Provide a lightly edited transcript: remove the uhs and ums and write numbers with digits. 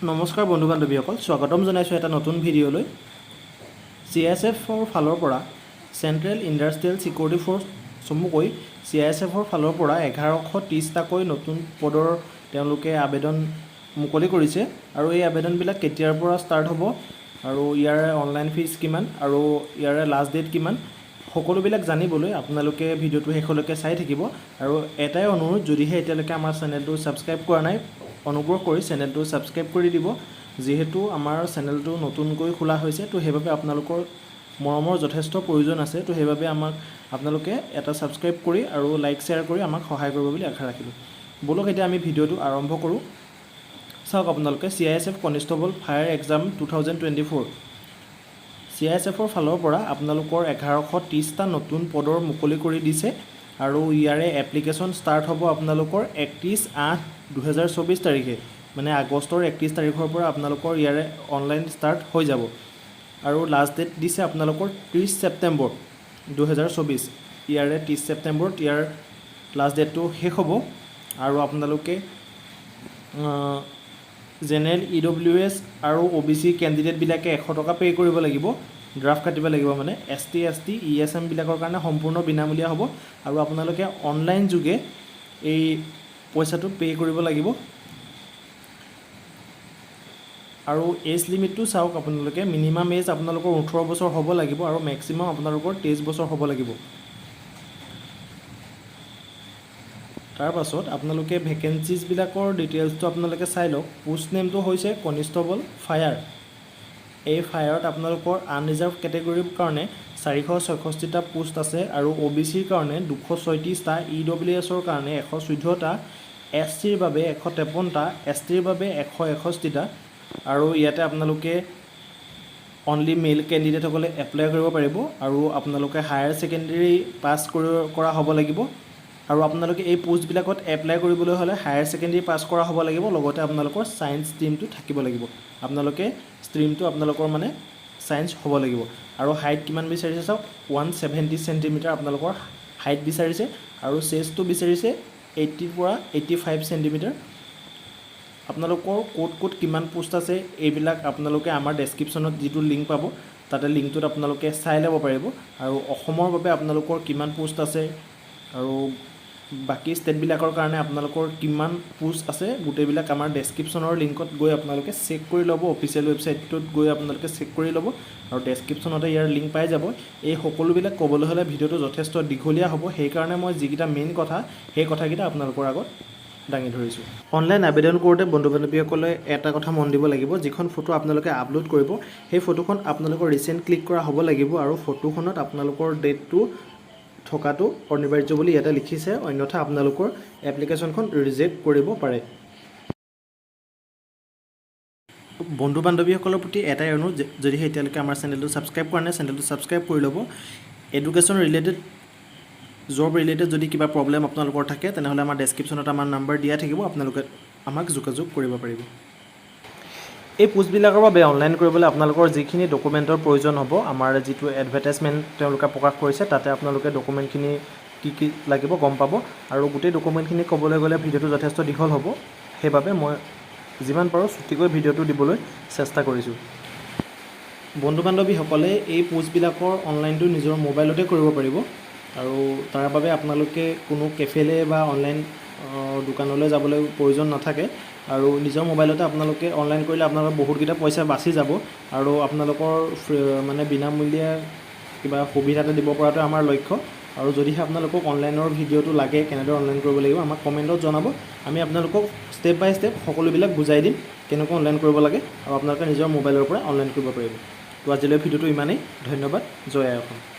নমস্কাৰ বন্ধু বান্ধৱীসকল, স্বাগতম জনাইছোঁ এটা নতুন ভিডিঅ'লৈ। CISFৰ ফালৰ পৰা চেণ্ট্ৰেল ইণ্ডাষ্ট্ৰিয়েল ছিকিউৰিটি ফ'ৰ্চ চমুকৈ CISFৰ ফালৰ পৰা 1130টাকৈ নতুন পদৰ তেওঁলোকে আবেদন মুকলি কৰিছে আৰু এই আবেদনবিলাক কেতিয়াৰ পৰা ষ্টাৰ্ট হ'ব আৰু ইয়াৰে অনলাইন ফিজ কিমান আৰু ইয়াৰে লাষ্ট ডেট কিমান সকলোবিলাক জানিবলৈ আপোনালোকে ভিডিঅ'টো শেষলৈকে চাই থাকিব। আৰু এটাই অনুৰোধ, যদিহে এতিয়ালৈকে আমাৰ চেনেলটো ছাবস্ক্ৰাইব কৰা নাই, অনুগ্ৰহ কৰি চেনেলটো ছাবস্ক্ৰাইব কৰি দিব। যিহেতু আমাৰ চেনেলটো নতুনকৈ খোলা হৈছে, তো সেইবাবে আপোনালোকৰ মৰমৰ যথেষ্ট প্ৰয়োজন আছে। তো সেইবাবে আপোনালোকে এটা ছাবস্ক্ৰাইব কৰি আৰু লাইক শ্বেয়াৰ কৰি আমাক সহায় কৰিব বুলি আশা ৰাখিলোঁ। বলক এতিয়া আমি ভিডিঅ'টো আৰম্ভ কৰোঁ। চাওক আপোনালোকে CISF কনষ্টেবল ফায়াৰ এক্সাম 2024 CISFৰ ফালৰ পৰা আপোনালোকৰ 1130টা নতুন পদৰ মুকলি কৰি দিছে আৰু ইয়াৰে এপ্লিকেশ্যন ষ্টাৰ্ট হ'ব আপোনালোকৰ 31/8/2024 তাৰিখে, মানে আগষ্টৰ 31 তাৰিখৰ পৰা আপোনালোকৰ ইয়াৰে অনলাইন ষ্টাৰ্ট হৈ যাব আৰু লাষ্ট ডেট দিছে আপোনালোকৰ 30 ছেপ্টেম্বৰ 2024। ইয়াৰে 30 ছেপ্টেম্বৰত ইয়াৰ লাষ্ট ডেটটো শেষ হ'ব আৰু আপোনালোকে জেনেৰেল EWS আৰু OBC কেণ্ডিডেটবিলাকে 100 টকা পে' কৰিব লাগিব, ড্ৰাফট কাটিব লাগিব। মানে ST ST ESM বিলাকৰ কাৰণে সম্পূৰ্ণ বিনামূলীয়া হ'ব আৰু আপোনালোকে অনলাইন যোগে এই পইচাটো পে' কৰিব লাগিব। আৰু এজ লিমিটটো চাওক আপোনালোকে, মিনিমাম এজ আপোনালোকৰ 18 বছৰ হ'ব লাগিব আৰু মেক্সিমাম আপোনালোকৰ 23 বছৰ হ'ব লাগিব। তাৰ পাছত আপোনালোকে ভেকেঞ্চিজবিলাকৰ ডিটেইলছটো আপোনালোকে চাই লওক। পোষ্ট নেমটো হৈছে কনষ্টেবল ফায়াৰ। এই ফায়াৰত আপোনালোকৰ আনৰিজাৰ্ভ কেটেগৰীৰ কাৰণে 466টা পোষ্ট আছে আৰু OBCৰ কাৰণে 236টা, EWSৰ কাৰণে 114টা, SCৰ বাবে 153টা, STৰ বাবে 161টা। আৰু ইয়াতে আপোনালোকে অনলি মেল কেণ্ডিডেটসকলে এপ্লাই কৰিব পাৰিব আৰু আপোনালোকে হায়াৰ ছেকেণ্ডেৰী পাছ কৰা হ'ব লাগিব। আৰু আপোনালোকে এই পোষ্টবিলাকত এপ্লাই কৰিবলৈ হ'লে হায়াৰ ছেকেণ্ডেৰী পাছ কৰা হ'ব লাগিব, লগতে আপোনালোকৰ ছায়েন্স ষ্ট্ৰীমটো থাকিব লাগিব। আপোনালোকে ষ্ট্ৰীমটো আপোনালোকৰ মানে ছায়েন্স হ'ব লাগিব। আৰু হাইট কিমান বিচাৰিছে চাওক, 170 চেণ্টিমিটাৰ আপোনালোকৰ হাইট বিচাৰিছে আৰু চেষ্টটো বিচাৰিছে 80 পৰা 85 চেণ্টিমিটাৰ। আপোনালোকৰ ক'ত কিমান পোষ্ট আছে এইবিলাক আপোনালোকে আমাৰ ডেছক্ৰিপশ্যনত যিটো লিংক পাব তাতে লিংকটোত আপোনালোকে চাই ল'ব পাৰিব। আৰু অসমৰ বাবে আপোনালোকৰ কিমান পোষ্ট আছে আৰু বাকী ষ্টেটবিলাকৰ কাৰণে আপোনালোকৰ কিমান পোষ্ট আছে গোটেইবিলাক আমাৰ ডেছক্ৰিপশ্যনৰ লিংকত গৈ আপোনালোকে চেক কৰি ল'ব। অফিচিয়েল ৱেবছাইটটোত গৈ আপোনালোকে চেক কৰি ল'ব আৰু ডেছক্ৰিপশ্যনতে ইয়াৰ লিংক পাই যাব। এই সকলোবিলাক ক'বলৈ হ'লে ভিডিঅ'টো যথেষ্ট দীঘলীয়া হ'ব, সেইকাৰণে মই যিকেইটা মেইন কথা সেই কথাকেইটা আপোনালোকৰ আগত দাঙি ধৰিছোঁ। অনলাইন আবেদন কৰোঁতে বন্ধু বান্ধৱীসকলে এটা কথা মন দিব লাগিব, যিখন ফটো আপোনালোকে আপলোড কৰিব সেই ফটোখন আপোনালোকৰ ৰিচেণ্ট ক্লিক কৰা হ'ব লাগিব আৰু ফটোখনত আপোনালোকৰ ডেটটো থকাটো অনিবাৰ্য বুলি ইয়াতে লিখিছে, অন্যথা আপোনালোকৰ এপ্লিকেশ্যনখন ৰিজেক্ট কৰিব পাৰে। বন্ধু বান্ধৱীসকলৰ প্ৰতি এটাই অনুৰোধ, যদিহে এতিয়ালৈকে আমাৰ চেনেলটো ছাবস্ক্ৰাইব কৰা নাই চেনেলটো ছাবস্ক্ৰাইব কৰি ল'ব। এডুকেশ্যন ৰিলেটেড, জব ৰিলেটেড যদি কিবা প্ৰব্লেম আপোনালোকৰ থাকে তেনেহ'লে আমাৰ ডেছক্ৰিপশ্যনত আমাৰ নাম্বাৰ দিয়া থাকিব, আপোনালোকে আমাক যোগাযোগ কৰিব পাৰিব। এই পোষ্টবিলাকৰ বাবে অনলাইন কৰিবলৈ আপোনালোকৰ যিখিনি ডকুমেণ্টৰ প্ৰয়োজন হ'ব, আমাৰ যিটো এডভাৰটাইজমেণ্ট তেওঁলোকে প্ৰকাশ কৰিছে তাতে আপোনালোকে ডকুমেণ্টখিনি কি লাগিব গম পাব। আৰু গোটেই ডকুমেণ্টখিনি ক'বলৈ গ'লে ভিডিঅ'টো যথেষ্ট দীঘল হ'ব, সেইবাবে মই যিমান পাৰোঁ ছুটিকৈ ভিডিঅ'টো দিবলৈ চেষ্টা কৰিছোঁ। বন্ধু বান্ধৱীসকলে এই পোষ্টবিলাকৰ অনলাইনটো নিজৰ মোবাইলতে কৰিব পাৰিব আৰু তাৰ বাবে আপোনালোকে কোনো কেফেলৈ বা অনলাইন দোকানলৈ যাবলৈ প্ৰয়োজন নাথাকে আৰু নিজৰ মোবাইলতে আপোনালোকে অনলাইন কৰিলে আপোনালোকৰ বহুতকেইটা পইচা বাচি যাব আৰু আপোনালোকৰ মানে বিনামূলীয়া কিবা সুবিধা এটা দিব পৰাটো আমাৰ লক্ষ্য। আৰু যদিহে আপোনালোকক অনলাইনৰ ভিডিঅ'টো লাগে, কেনেদৰে অনলাইন কৰিব লাগিব, আমাক কমেণ্টত জনাব। আমি আপোনালোকক ষ্টেপ বাই ষ্টেপ সকলোবিলাক বুজাই দিম কেনেকৈ অনলাইন কৰিব লাগে আৰু আপোনালোকে নিজৰ মোবাইলৰ পৰা অনলাইন কৰিব পাৰিব। তো আজিলৈ ভিডিঅ'টো ইমানেই। ধন্যবাদ। জয় আই অসম।